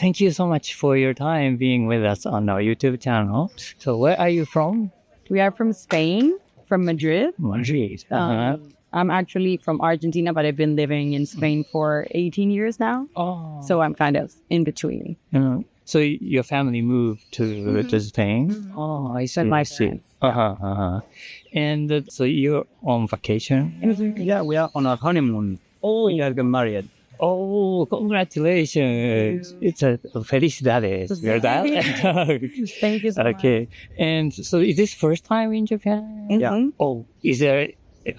thank you so much for your time being with us on our YouTube channel. So where are you from? We are from Spain, from Madrid. Madrid. I'm actually from Argentina, but I've been living in Spain for 18 years now. Oh. So I'm kind of in between. So your family moved to Spain? Oh, I see. My friends. And so you're on vacation? Yeah, we are on our honeymoon. Oh, We are getting married. oh, congratulations. It's a felicidades, ¿verdad? Thank you so much. Okay. And so is this first time in Japan? Yeah. Oh, is there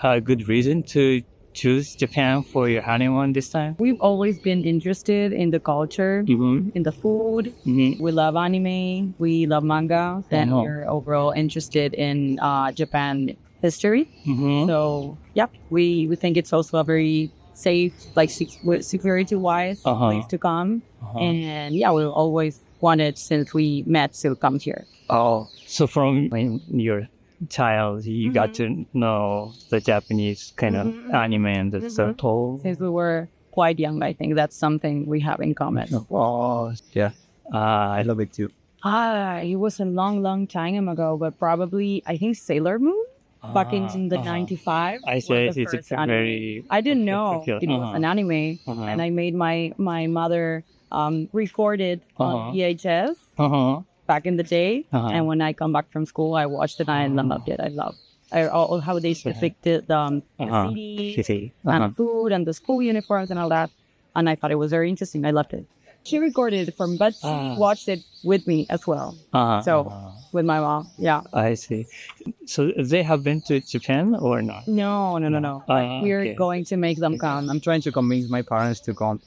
a good reason to choose Japan for your honeymoon this time? We've always been interested in the culture, Mm-hmm. in the food. Mm-hmm. We love anime. We love manga. And we're overall interested in Japan history. Mm-hmm. So, yeah, we think it's also a very safe, like security-wise place to come. And yeah, we've always wanted, since we met, to come here. Oh, so from when you're child, you got to know the Japanese kind of anime and the stuff. Since we were quite young, I think that's something we have in common. Oh, Yeah, I love it too. It was a long time ago, but probably, I think Sailor Moon back in the 95. I was say the it's first a anime. very... I didn't know it was an anime, and I made my mother record it on VHS back in the day. And when I come back from school, I watched it and I loved it. I love how they depicted the cities and food and the school uniforms and all that. And I thought it was very interesting. I loved it. She recorded it but she watched it with me as well. So with my mom, yeah. I see. So they have been to Japan or not? No. We're going to make them come. I'm trying to convince my parents to come,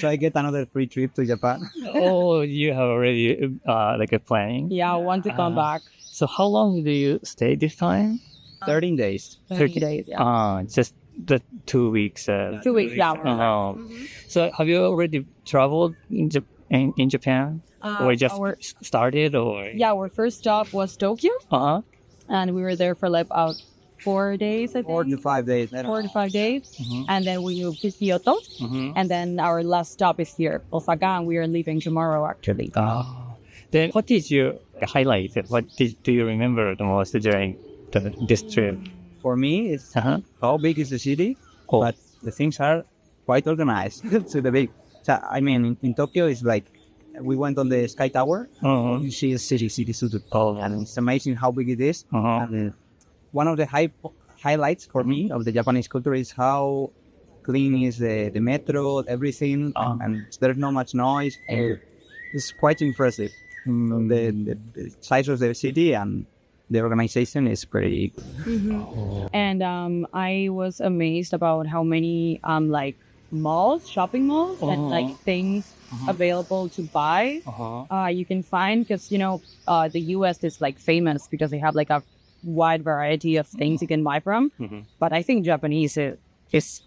so I get another free trip to Japan. Oh, you have already like a planning? Yeah, I want to come back. So how long do you stay this time? 13 days. 30 days, yeah. Just the 2 weeks. 2 weeks, yeah. So have you already traveled in Japan? Or just started? Or Yeah, our first stop was Tokyo. Uh-huh. And we were there for like about 4 days, I think. 4 to 5 days. 4 to 5 days. And then we moved to Kyoto. And then our last stop is here, Osaka, and we are leaving tomorrow, actually. Then what is your highlight? What do you remember the most during this trip? For me, it's how big is the city, but the things are quite organized to the big. So, I mean, in Tokyo, it's like we went on the Sky Tower. You see a city and it's amazing how big it is. And one of the highlights for me of the Japanese culture is how clean is the metro, everything, and there's not much noise. It's quite impressive. The size of the city and the organization is pretty good. And I was amazed about how many like malls, shopping malls, and like things available to buy. You can find, because the US is like famous because they have like a wide variety of things you can buy from. But I think Japanese is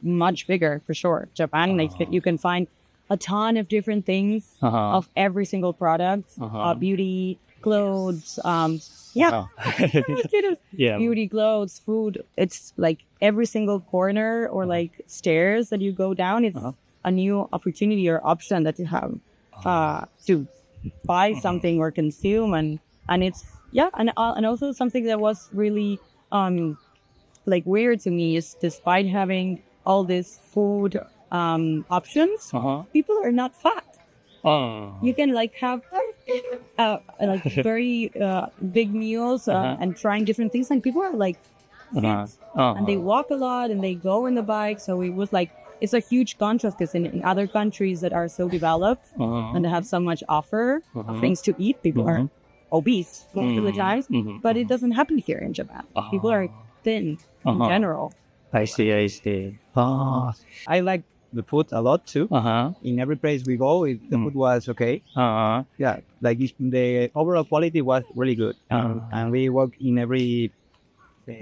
much bigger for sure. Japan, like you can find a ton of different things of every single product, beauty, clothes, beauty, clothes, food. It's like every single corner or like stairs that you go down, it's a new opportunity or option that you have to buy something or consume, and it's and also something that was really like weird to me is, despite having all this food options, people are not fat. You can like have like very big meals and trying different things, and people are like fit, and they walk a lot and they go on the bike. So it was like, it's a huge contrast, because in other countries that are so developed and have so much offer of things to eat, people are obese most of the times, but it doesn't happen here in Japan. People are thin in general. I see. I like the food a lot too. In every place we go, the food was okay. Yeah, like the overall quality was really good. And we walk in every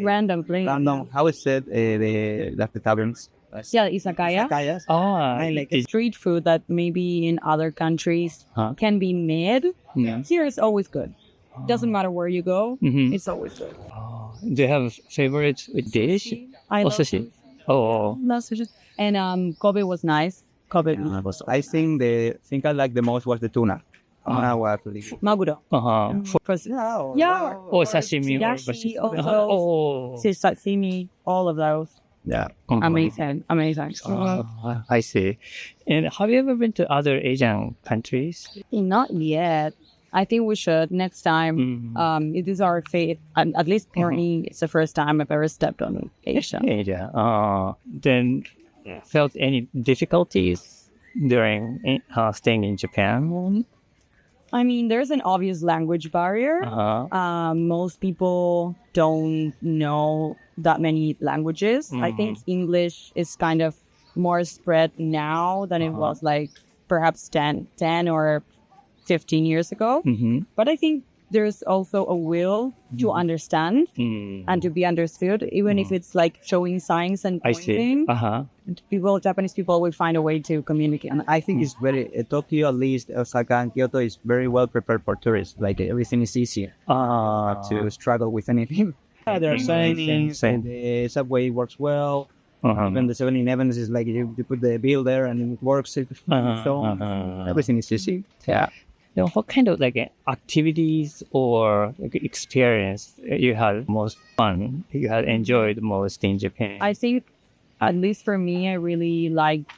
Random place. How is it? The taverns. Yeah, izakaya. Izakayas. I like street food that maybe in other countries can be made. Here it's always good. Doesn't matter where you go, it's always good. Do you have a favorite dish? I love sushi. Love sushi. And Kobe was nice. Kobe. I think the thing I like the most was the tuna. Tuna was really good. Maguro. Yeah. Or sashimi. Or Yashi Oh. sashimi, all of those. Yeah. Amazing. I see. And have you ever been to other Asian countries? Not yet. I think we should next time. It is our fate. At least currently, it's the first time I've ever stepped on Asia. Asia. Then felt any difficulties during staying in Japan? I mean, there's an obvious language barrier. Most people don't know that many languages. I think English is kind of more spread now than it was like perhaps 10 or 15 years ago. But I think there's also a will to understand and to be understood, even if it's like showing signs and pointing. Japanese people will find a way to communicate. And I think it's very, Tokyo, at least Osaka and Kyoto, is very well prepared for tourists. Like everything is easier to struggle with anything. There are signings, the subway works well. Even the 7-Elevens is like you put the bill there and it works. So everything is easy. Yeah. Now, what kind of like activities or experience you had most fun, you had enjoyed most in Japan? I think, at least for me, I really liked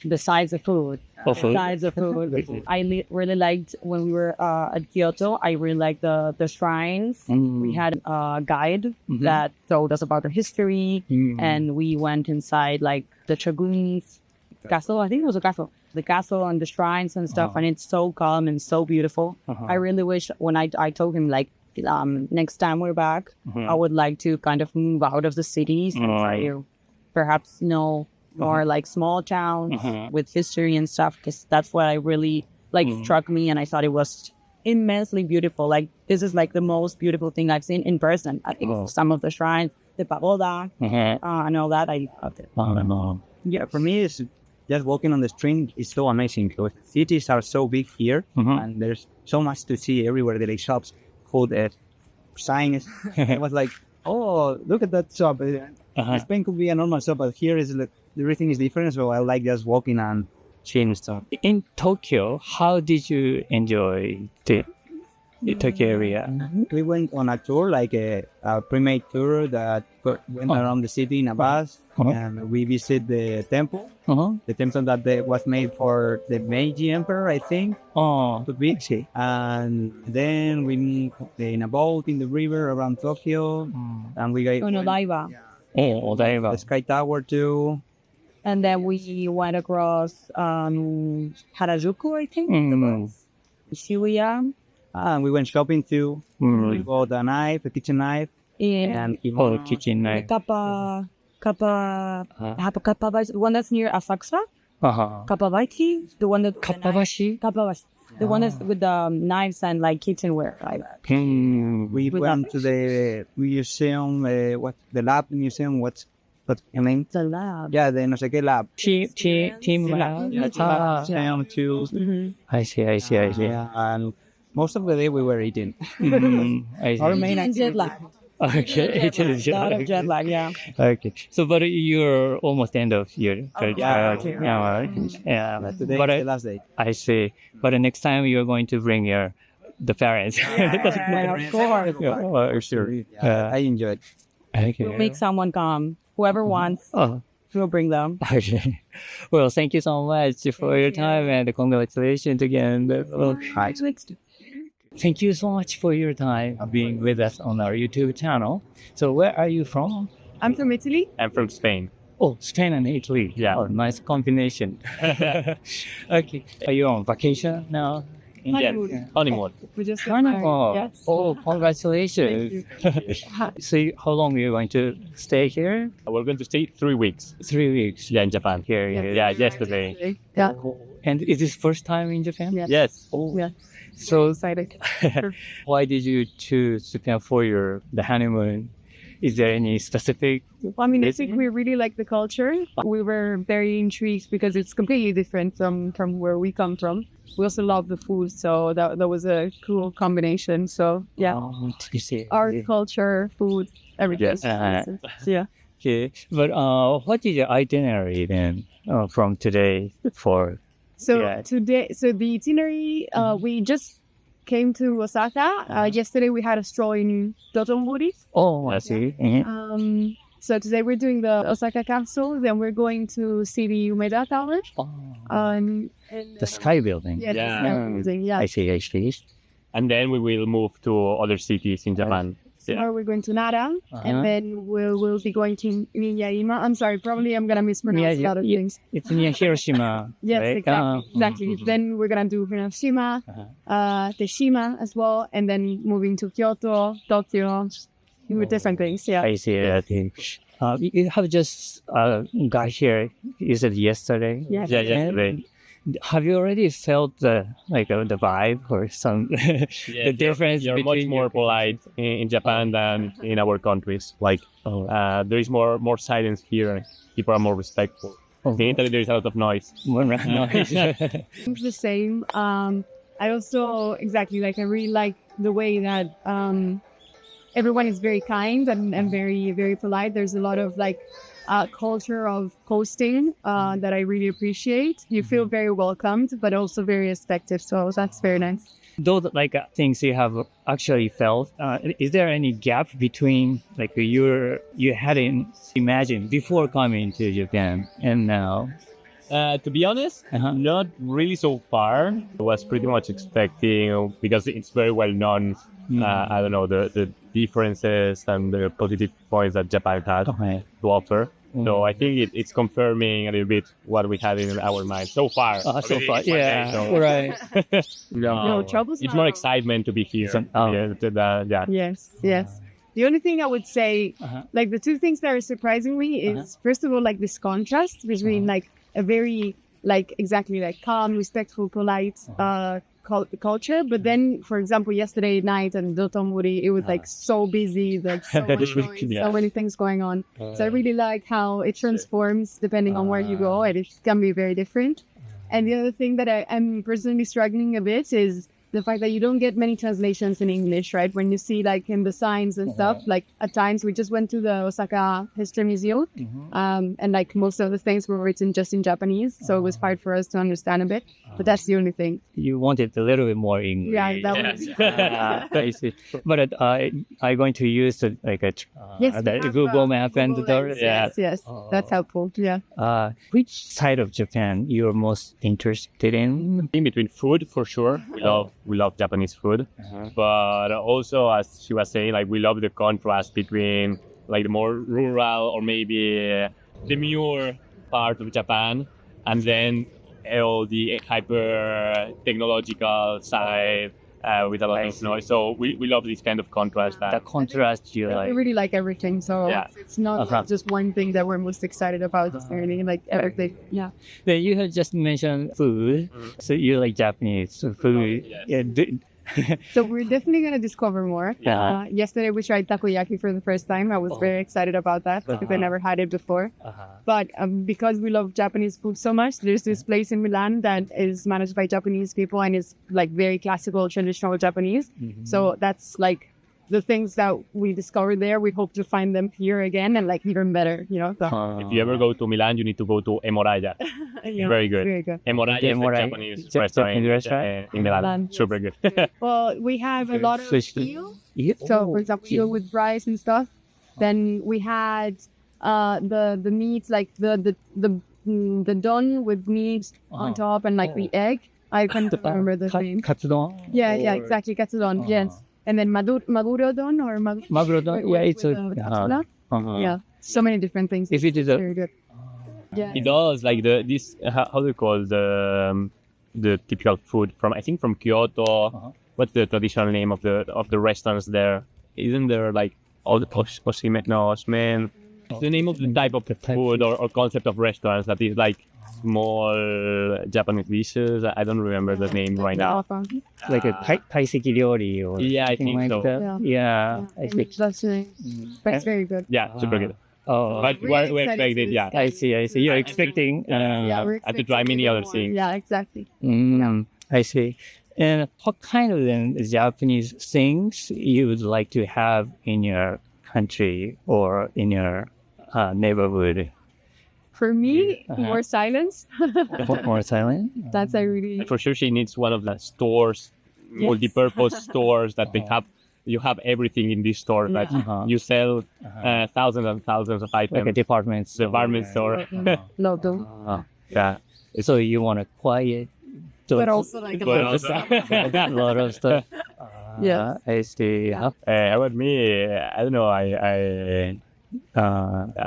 besides the food. Besides the food, I really liked when we were at Kyoto. I really liked the shrines. We had a guide that told us about the history, and we went inside like the shogun's castle. I think it was a castle. The castle and the shrines and stuff, and it's so calm and so beautiful. I really wish when I told him like next time we're back, I would like to kind of move out of the cities and try to perhaps know more like small towns with history and stuff, because that's what I really like struck me, and I thought it was immensely beautiful. Like this is like the most beautiful thing I've seen in person. I think some of the shrines, the pagoda, and all that, I loved it. Yeah, for me, it's just walking on the street is so amazing because cities are so big here, and there's so much to see everywhere. There are shops, food, signs. It was like, oh, look at that shop. Spain could be a normal shop, but here is everything is different. So I like just walking and seeing stuff. In Tokyo, how did you enjoy the Tokyo area? We went on a tour, like a pre-made tour that went around the city in a bus, and we visited the temple. The temple that was made for the Meiji Emperor, I think. Could be. And then we in a boat in the river around Tokyo, and we got Odaiba. Odaiba. The Sky Tower too. And then we went across Harajuku, I think. Shibuya. And we went shopping too. We bought a kitchen knife. And kitchen knife. Kappa, the one that's near Asakusa. Kappabashi, the one that Kappabashi? the one that's with the knives and like kitchenware. We went to the museum. What the lab museum? What's the name? The lab. Yeah, the no sé qué lab. Team lab. Museum too. I see. Yeah, and most of the day we were eating. Our main jet lag. Okay, it is a lot of jet lag, yeah. Okay, so but you're almost end of your yeah. Today but the last day. I see. But next time you're going to bring the parents. Of course. Sure. I enjoyed. Okay. We'll make someone come. Whoever wants, we'll bring them. Okay. Well, thank you so much for your time and congratulations again. Thank you so much for your time being with us on our YouTube channel. So where are you from? I'm from Italy. I'm from Spain. Oh, Spain and Italy. Yeah. Oh, nice combination. Okay. Are you on vacation now? Honeymoon. We just Carnival. Yes. Oh, congratulations. So how long are you going to stay here? We're going to stay 3 weeks. 3 weeks. Yeah, in Japan. Here. Yeah, yesterday. Yeah. And is this first time in Japan? Yes. Oh. Yeah. So Excited. why did you choose Japan for the honeymoon? Is there any specific? I mean, I think we really like the culture. We were very intrigued because it's completely different from where we come from. We also love the food, so that was a cool combination. So yeah, You see. art, culture, food, everything. Yes. Yeah. Okay. But what is your itinerary then from today for? So Yeah. today, the itinerary, we just came to Osaka. Yesterday we had a stroll in Dotonbori. Oh, I see. Mhm. So today we're doing the Osaka capsule. Then we're going to see the Umeda Tower. Oh, And, the sky building. yeah, Yeah. the sky building, yeah. I see. I see. And then we will move to other cities in Japan. Tomorrow we're going to Nara, Uh-huh. and then we'll be going to Miyaima. I'm sorry, probably I'm gonna mispronounce a lot of things. It's near Hiroshima. Yes, right? exactly. Then we're gonna do Hiroshima, Teshima as well, and then moving to Kyoto, Tokyo, with different things. Yeah. I see. I think. You have just got here. You said yesterday. Yes. Yeah, yesterday. Have you already felt the vibe or some the difference? You're much between more polite in Japan than in our countries. Like there is more silence here. People are more respectful. In Italy, there is a lot of noise. More noise. It's the same. I also exactly like I really like the way that everyone is very kind and very very polite. There's a lot of like culture of hosting that I really appreciate. You feel very welcomed, but also very respected. So that's very nice. Those things you have actually felt. Is there any gap between you hadn't imagined before coming to Japan and now? To be honest, not really so far. I was pretty much expecting, because it's very well known, I don't know, the differences and the positive points that Japan has to offer. So I think it's confirming a little bit what we had in our mind so far. So far, It's one day, so- right. No troubles. It's more excitement to be here. Yeah. Yes. The only thing I would say, like the two things that are surprising me is first of all, like this contrast between like a very exactly calm, respectful, polite culture, but then for example yesterday night in Dotonbori it was like so busy, like so much noise, so many things going on. So I really like how it transforms depending on where you go, and it can be very different. And the other thing that I'm personally struggling a bit is the fact that you don't get many translations in English, right? When you see like in the signs and stuff, like at times we just went to the Osaka History Museum, and like most of the things were written just in Japanese, so it was hard for us to understand a bit. But that's the only thing. You wanted a little bit more English. Yeah, that was. I see. But I'm going to use the Google Map and the Yes, that's helpful. Yeah. Which side of Japan you're most interested in? In between food, for sure. We love Japanese food, but also, as she was saying, like we love the contrast between like the more rural or maybe demure part of Japan, and then all the hyper technological side with a lot of noise. So we love this kind of contrast. The contrast you I like. really like everything, so Yeah. it's not just one thing that we're most excited about. It's really like everything. Yeah. Then you have just mentioned food, so you like Japanese food. Yes. So we're definitely gonna discover more. Yeah. Yesterday we tried takoyaki for the first time. I was very excited about that because I never had it before. But because we love Japanese food so much, there's this place in Milan that is managed by Japanese people and is like very classical, traditional Japanese. So that's like the things that we discovered there. We hope to find them here again and like even better, you know. So, If you ever go to Milan, you need to go to Emoraya. yeah, Very good. Very good. Emoraya is a Emoraya. Japanese Japanese restaurant restaurant? in Milan. Milan. Super good. Well, we have a lot of Fish. eel. Yeah. So, for example, eel with rice and stuff. Then we had the meat, like the don with meat on top and like the egg. I can't remember the name. Katsudon? Yeah, exactly. Katsudon, yes. And then maguro don or Maguro don? Yeah, it's a... katsula. Yeah, so many different things. If it is a... Very good. Yeah. It does like this. How do you call the typical food from? I think from Kyoto. What's the traditional name of the restaurants there? Isn't there like all the oshimen? No, oshimen. It's the name of the type of food or concept of restaurants that is like small Japanese dishes. I don't remember the name right now. Like a kaiseki ryori or Yeah, I something think like so. that. Yeah. I think. That's really, but it's very good. Yeah, super good. Oh, But Really we excited expected, to yeah. I see. You're expecting... Yeah, we're I have to try expecting many to other go on. things. Yeah, exactly. I see. And what kind of then Japanese things you would like to have in your country or in your neighborhood? For me, more silence. More silent? That's I really. And for sure, she needs one of the stores, multi-purpose stores that they have. You have everything in this store that you sell thousands and thousands of items. Like a department store. Department store. No, don't. Yeah. So you want a quiet... But also like a But lot. also, a lot of stuff. Yes. I see. about me, I don't know.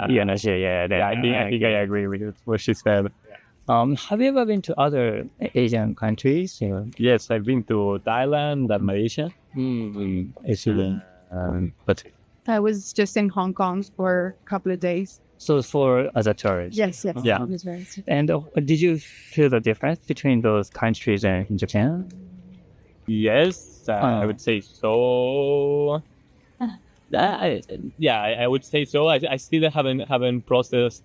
Yeah, no, sure, yeah. I think I agree with what she said. Have you ever been to other Asian countries? Yes, I've been to Thailand and Malaysia. I see. But I was just in Hong Kong for a couple of days. so for as a tourist. Yes. Yeah. It was very. And did you feel the difference between those countries and in Japan? Yes, I would say so. I would say so. I still haven't processed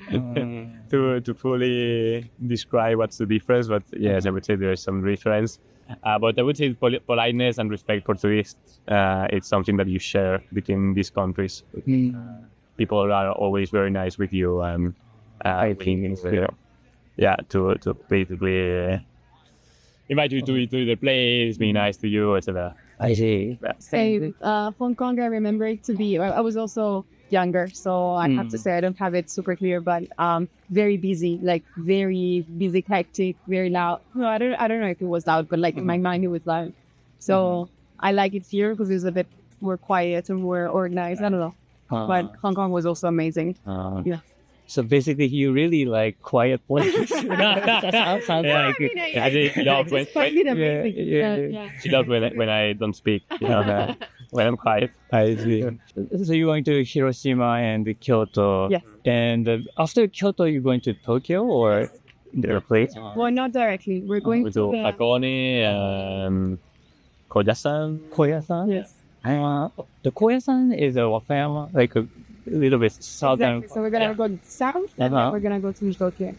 to fully describe what's the difference, but yes, I would say there's some difference. But I would say politeness and respect for tourists. It's something that you share between these countries. People are always very nice with you, and I think to basically invite you to the place, be nice to you, etc. I see. Say, Hong Kong, I remember it to be. I was also younger, so I have to say I don't have it super clear, but very busy, like very busy, hectic, very loud. No, I don't know if it was loud, but like in my mind it was loud. So I like it here because it's a bit more quiet and more organized. I don't know, but Hong Kong was also amazing. Yeah. So basically, you really like quiet places. Sounds like it. Actually, she loves when she loves when I don't speak. When I'm quiet. I see. So you're going to Hiroshima and Kyoto. Yes. And after Kyoto, you're going to Tokyo or their place? Well, not directly. We're going We to do Hakone and Koyasan. Koyasan? Yes. The Koyasan is a Wakayama, like a little bit southern. Exactly. So we're gonna go south, and then we're gonna go to Tokyo.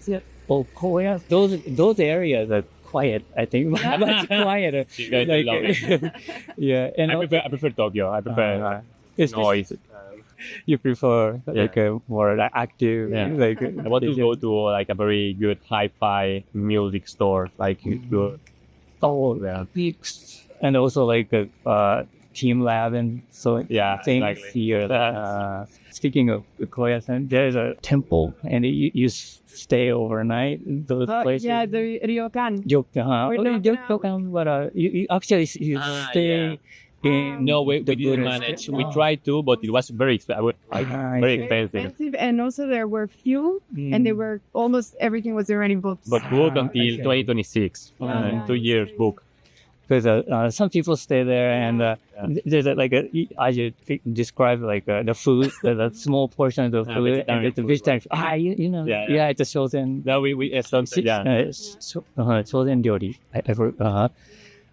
Yes. Oh, Koya. Those areas are quiet. I think much quieter. She's going to love it. Yeah, and I prefer Tokyo. I prefer noise. You prefer like a more active. Yeah. Like I want to go to like a very good hi-fi music store, like good. Oh, and also like a team lab and so Yeah, things exactly. here. Speaking of Koyasan, there's a temple and you stay overnight in those places. Yeah, the ryokan. Ryokan, but you actually stay in. No, we the didn't Buddhist- manage. We tried to, but it was very expensive. Very expensive. Expensive, and also there were few, and they were almost everything was already booked. But book until 2026. 2 years book. Because some people stay there and there's I just describe like the food, the small portion of the food and it's a vegetarian. Yeah. It's a shoten. No, we some Shoten ryori. I forgot.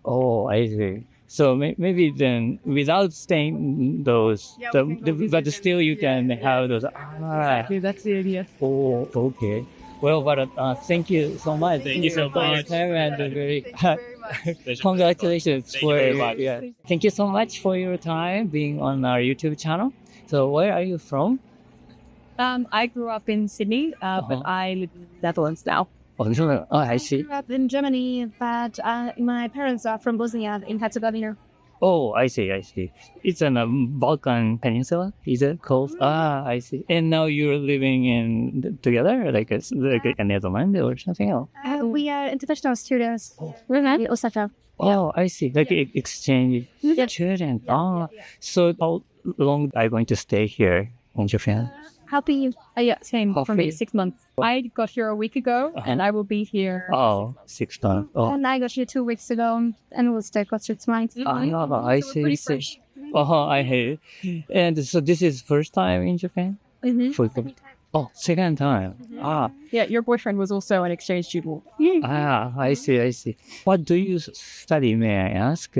Oh, I see. So maybe then without staying those, but still you can have those. Exactly, that's the idea. Oh, okay. Well, but thank you so much. Thank you so much. And very much. congratulations Thank you very much. Yeah. Thank you so much for your time being on our YouTube channel. So where are you from? I grew up in Sydney, but I live in the Netherlands now. Oh, I see. I grew up in Germany, but my parents are from Bosnia in Herzegovina. Oh, I see. It's on a Balkan Peninsula, is it called? I see. And now you're living in together, like a Netherlands or something else? We are international students in Osaka. Oh, I see. Like exchange student. So how long are you going to stay here in Japan? How about you? Yeah, same for me, Coffee. 6 months. I got here a week ago, and I will be here. Oh, 6 months. Oh, And I got here 2 weeks ago, and we'll stay for 6 months. I So we're pretty see. fresh. I hate it. And so this is first time in Japan? Mm-hmm. Oh, second time. Yeah, your boyfriend was also an exchange student. I see. What do you study, may I ask?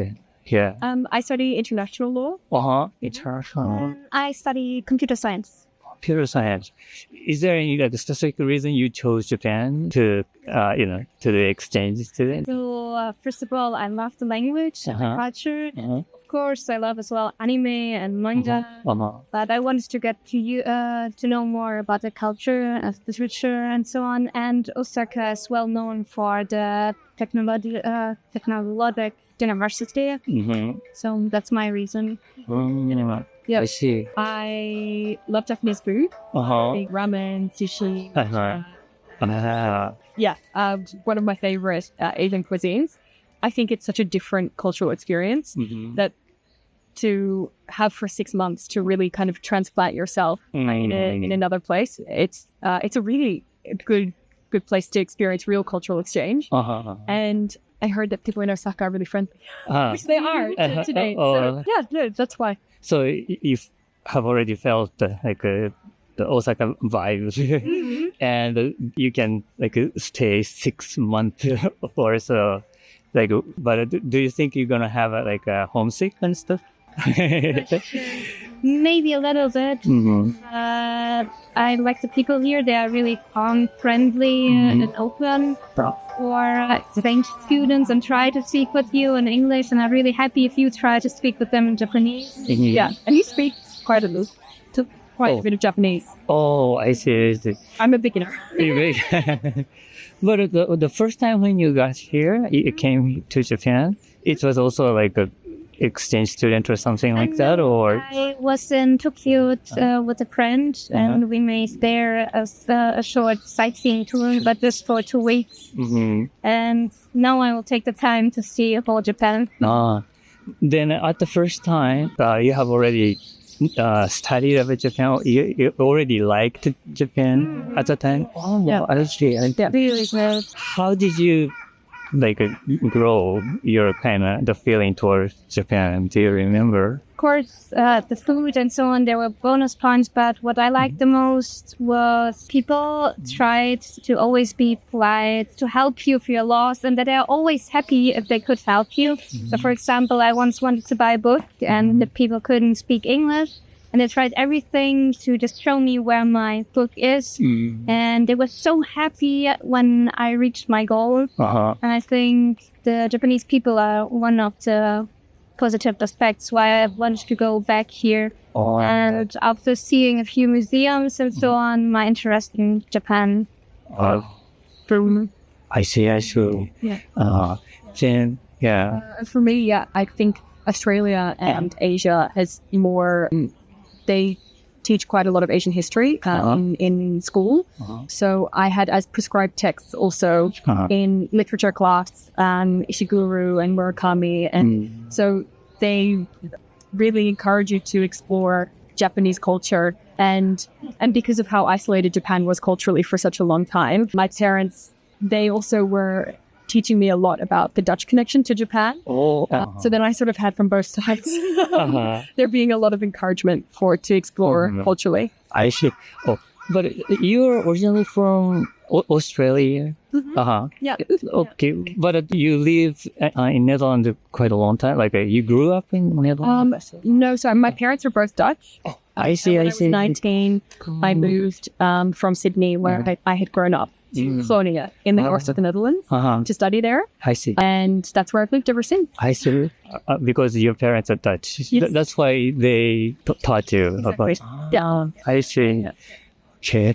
Here. I study international law. International. I study computer science. computer science. Is there any like specific reason you chose Japan to to the exchange student? So first of all, I love the language and the culture. Of course, I love as well anime and manga. But I wanted to get to know more about the culture, the literature, and so on. And Osaka is well known for the technological university. So that's my reason. Yeah. I see. I love Japanese food, like ramen, sushi. One of my favorite Asian cuisines. I think it's such a different cultural experience that to have for 6 months to really kind of transplant yourself in another place. It's a really good place to experience real cultural exchange. And I heard that people in Osaka are really friendly, which they are today. So that's why. So you have already felt the Osaka vibes, and you can stay 6 months or so. But do you think you're gonna have a homesick and stuff? Maybe a little bit. I like the people here. They are really calm, friendly, and open for French students and try to speak with you in English. And I'm really happy if you try to speak with them in Japanese. Yeah, and you speak quite a bit of Japanese. Oh, I see. I'm a beginner. But the first time when you got here, you came to Japan, it was also like a exchange student or something like that, or? I was in Tokyo with a friend, and we made there a short sightseeing tour, but just for 2 weeks. And now I will take the time to see whole Japan. Then at the first time, you have already studied about Japan. You already liked Japan at the time. I see. Really good. How did you grow your the feeling towards Japan? Do you remember? Of course, the food and so on, there were bonus points, but what I liked the most was people tried to always be polite, to help you if you're lost, and that they're always happy if they could help you. So for example, I once wanted to buy a book and the people couldn't speak English. And they tried everything to just show me where my book is. And they were so happy when I reached my goal. And I think the Japanese people are one of the positive aspects why I wanted to go back here. And after seeing a few museums and so on, my interest in Japan grew. I see. Then, for me, I think Australia and Asia has more... They teach quite a lot of Asian history in school. So I had as prescribed texts also in literature class, Ishiguro and Murakami. And so they really encourage you to explore Japanese culture. And because of how isolated Japan was culturally for such a long time, my parents, they also were teaching me a lot about the Dutch connection to Japan. So then I sort of had from both sides. There being a lot of encouragement to explore culturally. I see. But you're originally from Australia? Yeah. Okay. But you live in Netherlands quite a long time? You grew up in Netherlands? No, so my parents were both Dutch. I see. When I was 19, I moved from Sydney, where I had grown up, to Groningen in the north of the Netherlands to study there. I see. And that's where I've lived ever since. I see. Because your parents are Dutch. Yes. That's why they taught you Exactly. about. I see. Okay.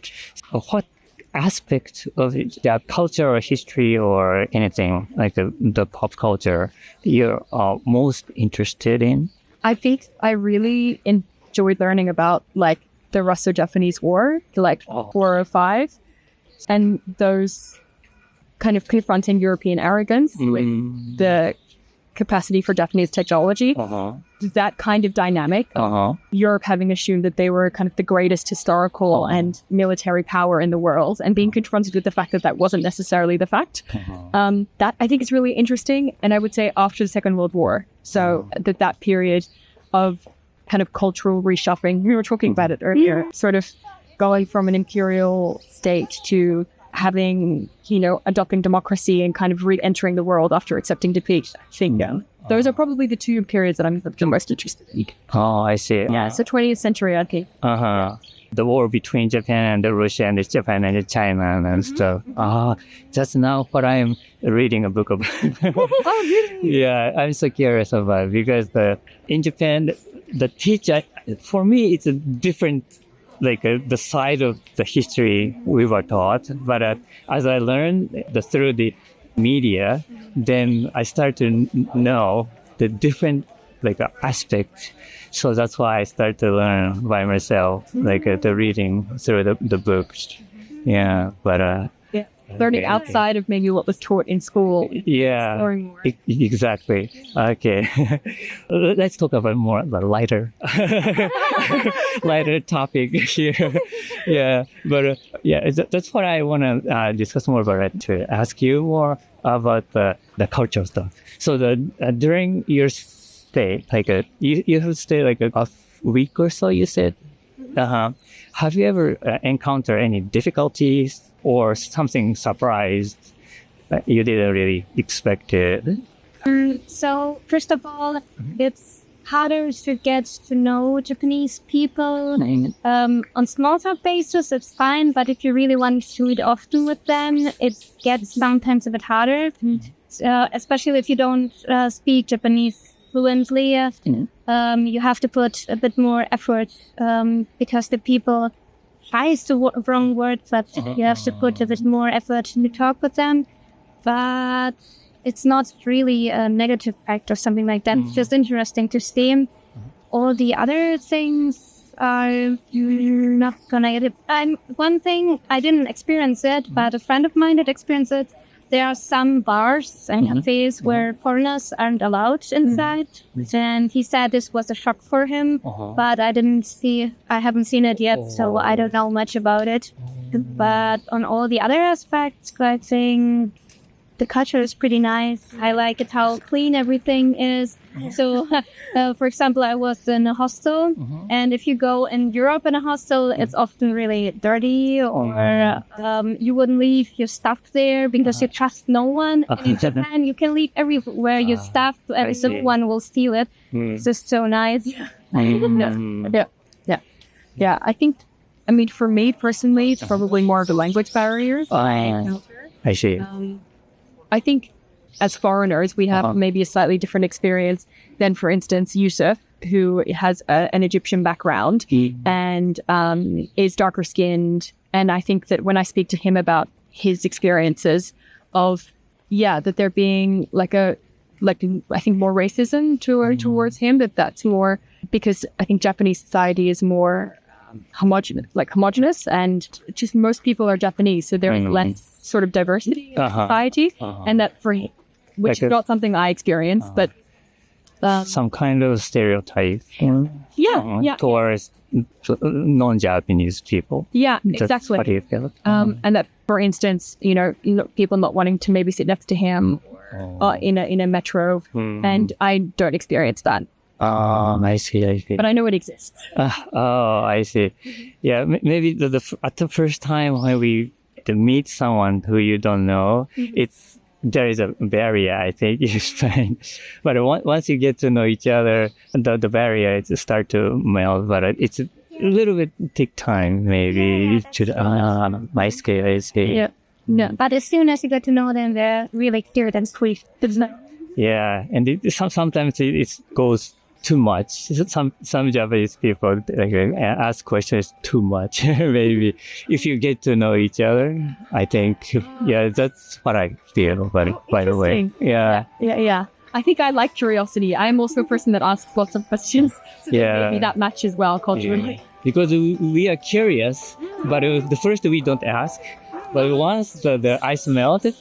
What aspect of the culture or history or anything like the pop culture you're most interested in? I think I really enjoyed learning about the Russo-Japanese War, 405, and those kind of confronting European arrogance with the capacity for Japanese technology. That kind of dynamic, Europe having assumed that they were kind of the greatest historical and military power in the world, and being confronted with the fact that that wasn't necessarily the fact. That I think is really interesting, and I would say after the Second World War. So that period of kind of cultural reshuffling, we were talking about it earlier, sort of going from an imperial state to having, adopting democracy and kind of re-entering the world after accepting defeat. I think those are probably the two periods that I'm the most interested in. Oh, I see. Yeah, so 20th century, I think. the war between Japan and Russia and Japan and China and stuff. That's now what I'm reading a book about. Oh, really? Yeah, I'm so curious about it because in Japan, the teacher, for me, it's a different, the side of the history we were taught. But as I learned through the media, then I start to know the different aspect. So that's why I start to learn by myself, the reading through the books. Yeah, but Learning outside of maybe what was taught in school. Yeah, Exploring more. Exactly. Okay, let's talk about more the lighter, lighter topic here. Yeah, but that's what I want to discuss more about it, to ask you more about the cultural stuff. So during your stay, you have stayed a week or so, you said. Have you ever encountered any difficulties or something surprised that you didn't really expect it? So, first of all, it's harder to get to know Japanese people. On small talk basis, it's fine, but if you really want to meet often with them, it gets sometimes a bit harder, especially if you don't speak Japanese fluently. You have to put a bit more effort because the people tries the wrong word, but you have to put a bit more effort to talk with them. But it's not really a negative fact or something like that. It's just interesting to see. All the other things are not so negative. One thing, I didn't experience it, but a friend of mine did experience it. There are some bars and cafes where foreigners aren't allowed inside. And he said this was a shock for him, but I haven't seen it yet, so I don't know much about it. But on all the other aspects, I think the culture is pretty nice. I like it how clean everything is. So, for example, I was in a hostel, and if you go in Europe in a hostel, it's often really dirty, or you wouldn't leave your stuff there because you trust no one. In Japan, you can leave everywhere your stuff, and someone will steal it. It's just so nice. Yeah. I mean, for me personally, it's probably more of a language barrier. I see. I think as foreigners, we have maybe a slightly different experience than, for instance, Yusuf, who has an Egyptian background and is darker skinned. And I think that when I speak to him about his experiences of, that there being I think more racism towards him, that's more because I think Japanese society is more homogenous, and just most people are Japanese, so there's less sort of diversity in society, and that which is not something I experienced, but some kind of stereotype towards non-Japanese people. Yeah, That's exactly. what you feel. And that, for instance, people not wanting to maybe sit next to him in a metro, and I don't experience that. I see. But I know it exists. I see. Yeah, maybe at the first time when we meet someone who you don't know, there is a barrier, I think, in Spain. But once you get to know each other, the barrier start to melt. But it's a little bit take time, maybe. My scale is Yeah. No. But as soon as you get to know them, they're really cute and sweet. Yeah, and sometimes it goes too much. Some Japanese people ask questions too much. Maybe if you get to know each other, I think that's what I feel. By the way, Yeah. I think I like curiosity. I'm also a person that asks lots of questions. So maybe that matches well culturally. Because we are curious, but the first we don't ask. But once the ice melted,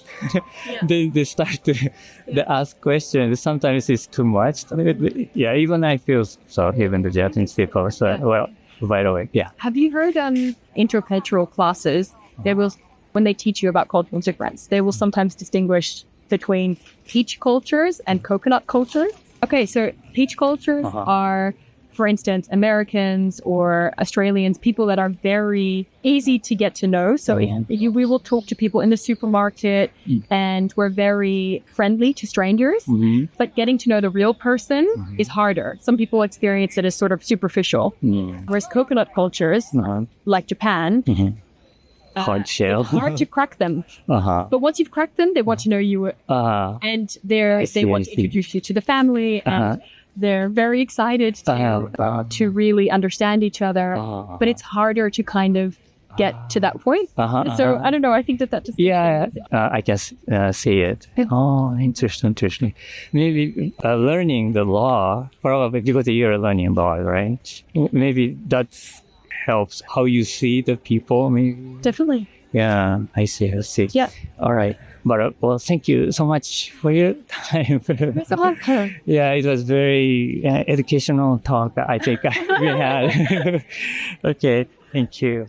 they start to ask questions. Sometimes it's too much. Even I feel so, even the Japanese people. So, well, by the way, Have you heard intercultural classes? When they teach you about cultural difference, they will sometimes distinguish between peach cultures and coconut cultures. Okay, so peach cultures are for instance, Americans or Australians, people that are very easy to get to know. So we will talk to people in the supermarket and we're very friendly to strangers, but getting to know the real person is harder. Some people experience it as sort of superficial. Whereas coconut cultures, like Japan, hard shell. it's hard to crack them. But once you've cracked them, they want to know you, and they want to introduce you to the family. And they're very excited to really understand each other. But it's harder to kind of get to that point. So I don't know. I think that just I can see it. Oh, interesting. Maybe learning the law, probably because you're learning law, right? Maybe that's helps how you see the people, maybe. Definitely. Yeah, I see. Yeah. All right. But well, thank you so much for your time. Yeah, it was very educational talk. I think we had. Okay, thank you.